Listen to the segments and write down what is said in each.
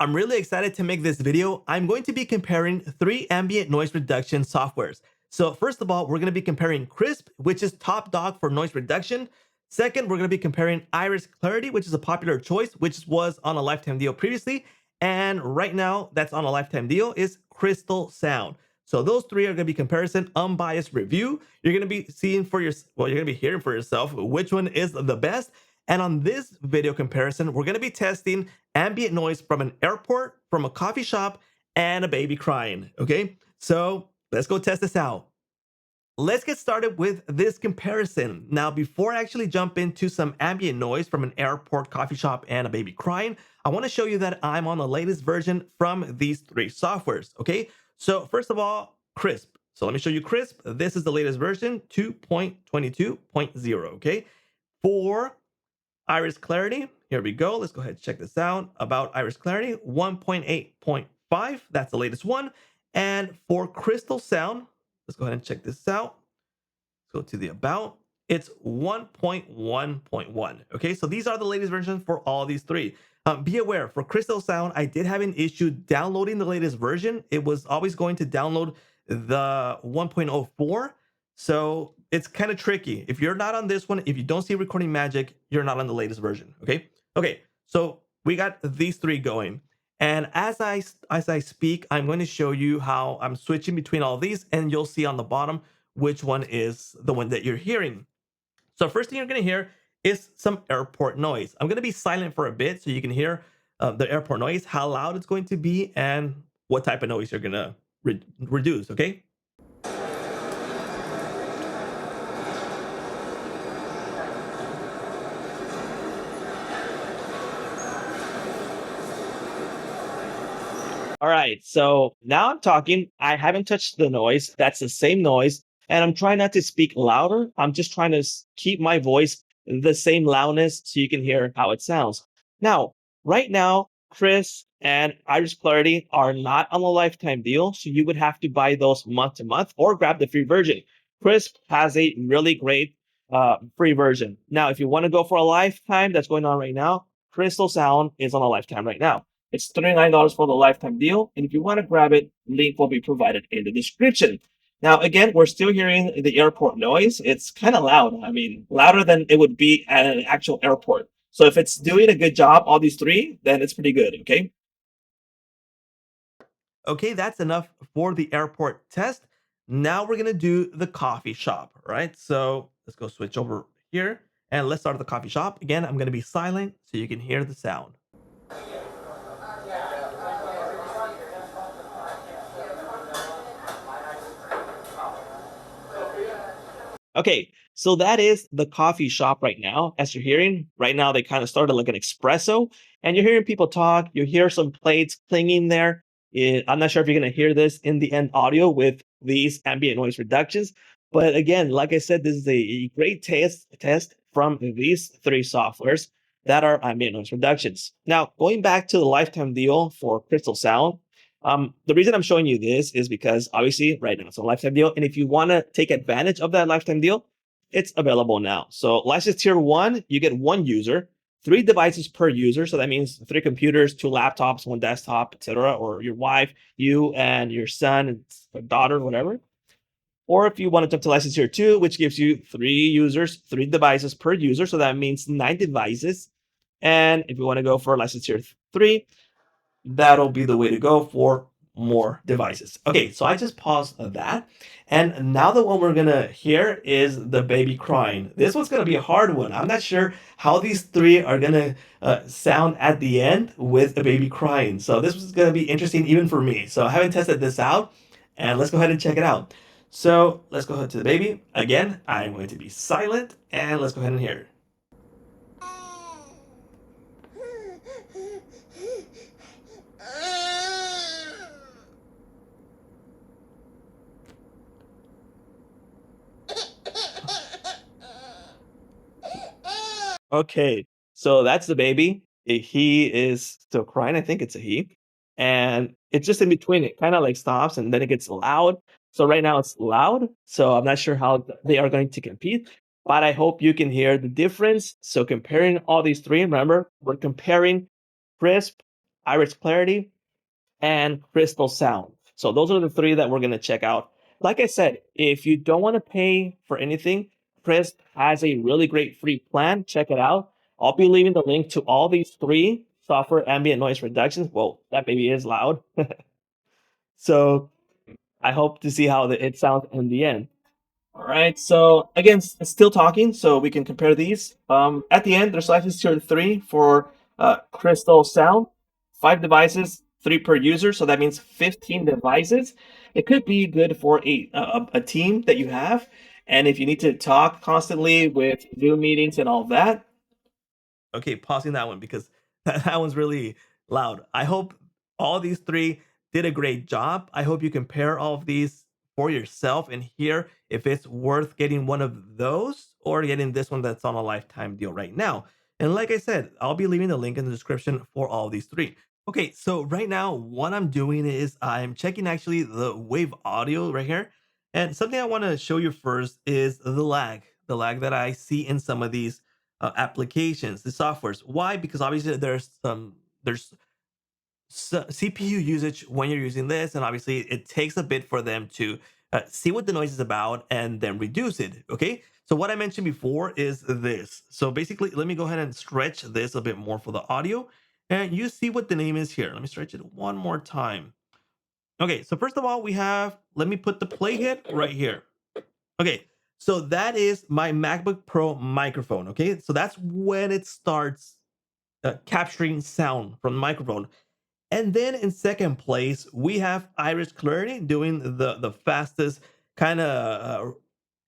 I'm really excited to make this video. I'm going to be comparing 3 ambient noise reduction softwares. So first of all, we're going to be comparing Krisp, which is top dog for noise reduction. Second, we're going to be comparing Iris Clarity, which is a popular choice, which was on a lifetime deal previously. And right now, that's on a lifetime deal, is CrystalSound. So those three are going to be comparison, unbiased review. You're going to be seeing for your, well, you're going to be hearing for yourself which one is the best. And on this video comparison, we're going to be testing ambient noise from an airport, from a coffee shop, and a baby crying. Okay, so let's go test this out. Let's get started with this comparison. Now, before I actually jump into some ambient noise from an airport, coffee shop, and a baby crying, I want to show you that I'm on the latest version from these 3 softwares. Okay, so first of all, Krisp. So let me show you Krisp. This is the latest version, 2.22.0. Okay, for Iris Clarity, here we go. Let's go ahead and check this out. About Iris Clarity, 1.8.5. That's the latest one. And for CrystalSound, let's go ahead and check this out. Let's go to the about. It's 1.1.1. Okay, so these are the latest versions for all these 3. Be aware, for CrystalSound, I did have an issue downloading the latest version. It was always going to download the 1.04. So it's kind of tricky. If you're not on this one, if you don't see recording magic, you're not on the latest version. Okay, so we got these 3 going. And as I speak, I'm going to show you how I'm switching between all of these, and you'll see on the bottom which one is the one that you're hearing. So first thing you're going to hear is some airport noise. I'm going to be silent for a bit so you can hear the airport noise, how loud it's going to be, and what type of noise you're going to reduce, okay? All right, so now I'm talking. I haven't touched the noise. That's the same noise. And I'm trying not to speak louder. I'm just trying to keep my voice the same loudness so you can hear how it sounds. Now, right now, Chris and Iris Clarity are not on a lifetime deal. So you would have to buy those month to month or grab the free version. Krisp has a really great free version. Now, if you want to go for a lifetime, that's going on right now. CrystalSound is on a lifetime right now. It's $39 for the lifetime deal. And if you want to grab it, link will be provided in the description. Now, again, we're still hearing the airport noise. It's kind of loud. I mean, louder than it would be at an actual airport. So if it's doing a good job, all these 3, then it's pretty good, okay? Okay, that's enough for the airport test. Now we're going to do the coffee shop, right? So let's go switch over here and let's start the coffee shop. Again, I'm going to be silent so you can hear the sound. Okay, so that is the coffee shop right now. As you're hearing, right now they kind of started like an espresso, and you're hearing people talk. You hear some plates clanging there. I'm not sure if you're going to hear this in the end audio with these ambient noise reductions. But again, like I said, this is a great test from these 3 softwares that are ambient noise reductions. Now, going back to the lifetime deal for CrystalSound, the reason I'm showing you this is because obviously right now it's a lifetime deal. And if you want to take advantage of that lifetime deal, it's available now. So license tier 1, you get 1 user, 3 devices per user. So that means 3 computers, 2 laptops, 1 desktop, etc. Or your wife, you and your son and daughter, whatever. Or if you want to jump to license tier 2, which gives you 3 users, 3 devices per user. So that means 9 devices. And if you want to go for license tier 3, that'll be the way to go for more devices. Okay, so I just paused that. And now the one we're gonna hear is the baby crying. This one's gonna be a hard one. I'm not sure how these 3 are gonna sound at the end with a baby crying. So this was gonna be interesting even for me. So I haven't tested this out, and let's go ahead and check it out. So let's go ahead to the baby. Again, I'm going to be silent, and let's go ahead and hear it. Okay, so that's the baby. He is still crying. I think it's a he. And it's just in between. It kind of like stops and then it gets loud. So right now it's loud. So I'm not sure how they are going to compete, but I hope you can hear the difference. So comparing all these 3, remember, we're comparing Krisp, Iris Clarity, and CrystalSound. So those are the three that we're going to check out. Like I said, if you don't want to pay for anything, Krisp has a really great free plan. Check it out. I'll be leaving the link to all these three software ambient noise reductions. Whoa, that baby is loud. So I hope to see how it sounds in the end. All right. So again, still talking, so we can compare these. At the end, there's license tier 3 for CrystalSound. 5 devices, 3 per user, so that means 15 devices. It could be good for a team that you have, and if you need to talk constantly with Zoom meetings and all that. Okay, pausing that one because that one's really loud. I hope all these three did a great job. I hope you compare all of these for yourself and hear if it's worth getting one of those or getting this one that's on a lifetime deal right now. And like I said, I'll be leaving the link in the description for all these three. Okay, so right now, what I'm doing is I'm checking actually the wave audio right here. And something I want to show you first is the lag that I see in some of these applications, the softwares. Why? Because obviously there's CPU usage when you're using this, and obviously it takes a bit for them to see what the noise is about and then reduce it. Okay, so what I mentioned before is this. So basically, let me go ahead and stretch this a bit more for the audio, and you see what the name is here. Let me stretch it one more time. Okay, so first of all, we have, let me put the play hit right here. Okay, so that is my MacBook Pro microphone. Okay, so that's when it starts capturing sound from the microphone. And then in second place, we have Iris Clarity doing the fastest kind of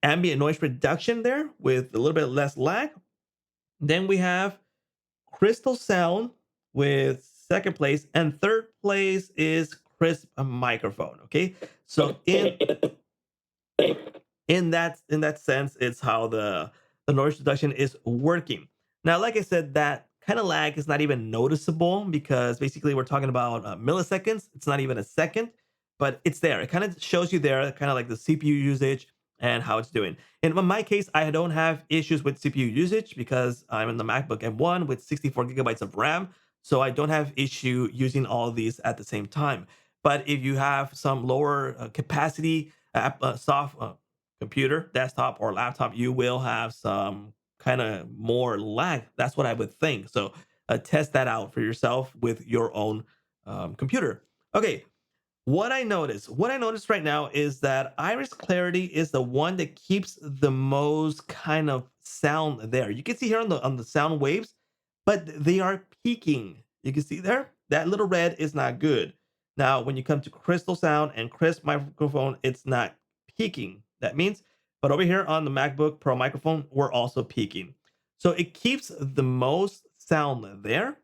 ambient noise reduction there with a little bit less lag. Then we have CrystalSound with second place, and third place is Krisp microphone. Okay, so in that sense, it's how the noise reduction is working. Now, like I said, that kind of lag is not even noticeable because basically we're talking about milliseconds. It's not even a second, but it's there. It kind of shows you there, kind of like the CPU usage and how it's doing. In my case, I don't have issues with CPU usage because I'm in the MacBook M1 with 64 gigabytes of RAM, so I don't have issue using all of these at the same time. But if you have some lower capacity soft computer, desktop, or laptop, you will have some kind of more lag. That's what I would think. So test that out for yourself with your own computer. Okay, what I noticed right now is that Iris Clarity is the one that keeps the most kind of sound there. You can see here on the sound waves, but they are peaking. You can see there that little red is not good. Now, when you come to CrystalSound and Krisp microphone, it's not peaking. That means, but over here on the MacBook Pro microphone, we're also peaking. So it keeps the most sound there,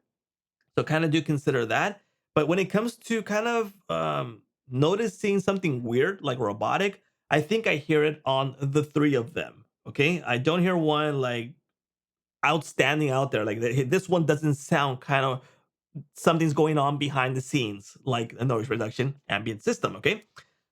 so kind of do consider that. But when it comes to kind of noticing something weird like robotic, I think I hear it on the three of them. Okay, I don't hear one like outstanding out there. Like this one doesn't sound kind of something's going on behind the scenes, like a noise reduction ambient system. Okay,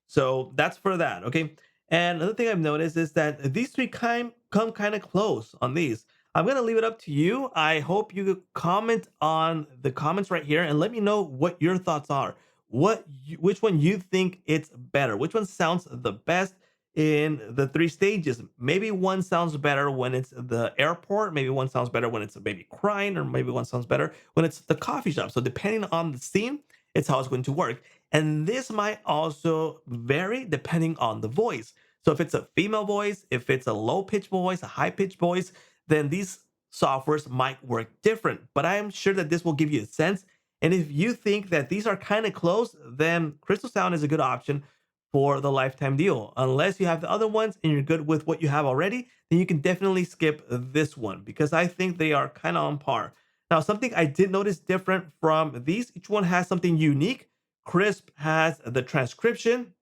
so that's for that. Okay, and another thing I've noticed is that these three come kind of close on these. I'm gonna leave it up to you. I hope you comment on the comments right here and let me know what your thoughts are. Which one you think it's better? Which one sounds the best in the three stages? Maybe one sounds better when it's the airport. Maybe one sounds better when it's a baby crying, or maybe one sounds better when it's the coffee shop. So depending on the scene, it's how it's going to work. And this might also vary depending on the voice. So if it's a female voice, if it's a low pitch voice, a high pitch voice, then these softwares might work different. But I am sure that this will give you a sense. And if you think that these are kind of close, then CrystalSound is a good option for the lifetime deal. Unless you have the other ones and you're good with what you have already, then you can definitely skip this one because I think they are kind of on par. Now, something I did notice different from these, each one has something unique. Krisp has the transcription,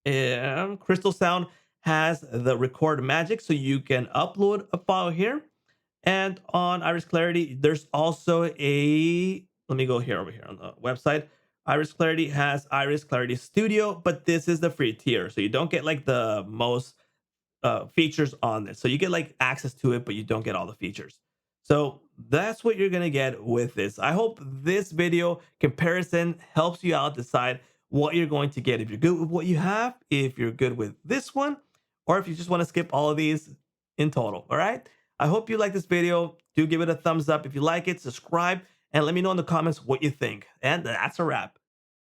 and CrystalSound has the record magic, so you can upload a file here. And on Iris Clarity, there's also a, let me go here over here on the website. Iris Clarity has Iris Clarity Studio, but this is the free tier. So you don't get like the most features on this. So you get like access to it, but you don't get all the features. So that's what you're gonna get with this. I hope this video comparison helps you out decide what you're going to get. If you're good with what you have, if you're good with this one, or if you just want to skip all of these in total. All right. I hope you like this video. Do give it a thumbs up if you like it, subscribe, and let me know in the comments what you think. And that's a wrap.